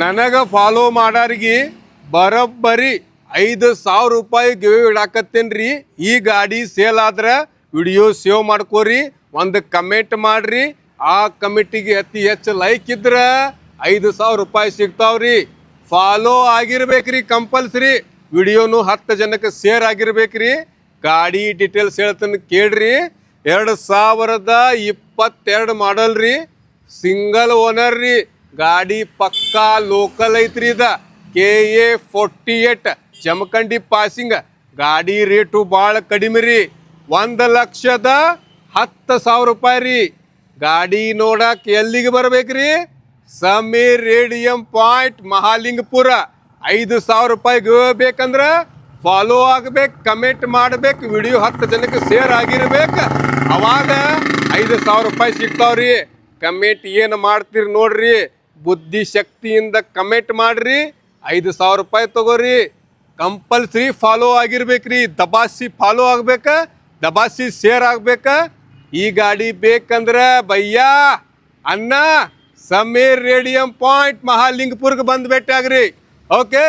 ನನಗ ಫಾಲೋ ಮಾಡಾರಿಗೆ ಬರೋಬ್ಬರಿ 5,000 ರೂಪಾಯಿ ಗಿವ್ ಇಡಾಕತ್ತೇನ್ರಿ. ಈ ಗಾಡಿ ಸೇಲ್ ಆದ್ರೆ ವಿಡಿಯೋ ಸೇವ್ ಮಾಡ್ಕೋರಿ, ಒಂದು ಕಮೆಂಟ್ ಮಾಡ್ರಿ. ಆ ಕಮಿಟಿಗೆ ಅತಿ ಹೆಚ್ಚು ಲೈಕ್ ಇದ್ರೆ 5,000 ರೂಪಾಯಿ ಸಿಗ್ತಾವ್ರಿ. Follow ಆಗಿರ್ಬೇಕ್ರಿ compulsory. ವಿಡಿಯೋನು 10 ಜನಕ್ಕೆ ಶೇರ್ ಆಗಿರ್ಬೇಕ್ರಿ. ಗಾಡಿ ಡೀಟೇಲ್ಸ್ ಹೇಳ್ತಾನೆ ಕೇಳ್ರಿ. 2022 ಮಾಡಲ್ ರೀ, ಸಿಂಗಲ್ ಓನರ್ ರೀ. ಗಾಡಿ ಪಕ್ಕಾ ಲೋಕಲ್ ಐತ್ರಿ. ಇದ KA 48 ಜಮಖಂಡಿ ಪಾಸಿಂಗ್. ಗಾಡಿ ರೇಟು ಭಾಳ ಕಡಿಮೆ ರೀ, 1,10,000 ರೂಪಾಯಿ ರೀ. ಗಾಡಿ ನೋಡಕ್ ಎಲ್ಲಿಗೆ ಬರ್ಬೇಕ್ರಿ? Sameer radium point Mahalingapur. 5,000 ರೂಪಾಯಿ ಬೇಕಂದ್ರೆ ಫಾಲೋ ಆಗ್ಬೇಕು, ಕಮೆಂಟ್ ಮಾಡ್ಬೇಕು, ವಿಡಿಯೋ 10 ಜನಕ್ಕೆ ಶೇರ್ ಆಗಿರ್ಬೇಕು. ಅವಾಗ 5,000 ರೂಪಾಯಿ ಸಿಗ್ತಾವ್ರಿ. ಕಮೆಂಟ್ ಏನು ಮಾಡ್ತೀರಿ ನೋಡ್ರಿ, ಬುದ್ಧಿ ಶಕ್ತಿಯಿಂದ ಕಮೆಂಟ್ ಮಾಡ್ರಿ. 5,000 ರೂಪಾಯಿ ತಗೋರಿ. ಕಂಪಲ್ಸರಿ ಫಾಲೋ ಆಗಿರ್ಬೇಕ್ರಿ. ದಬಾಸಿ ಫಾಲೋ ಆಗ್ಬೇಕ, ದಬಾಸಿ ಶೇರ್ ಆಗ್ಬೇಕ. ಈ ಗಾಡಿ ಬೇಕಂದ್ರೆ ಭಯ್ಯ ಅಣ್ಣ ಸಮೀರ್ ರೇಡಿಯಂ ಪಾಯಿಂಟ್ ಮಹಾಲಿಂಗಪುರ್ಗೆ ಬಂದು ಭೇಟಿ ಆಗ್ರಿ. ಓಕೆ.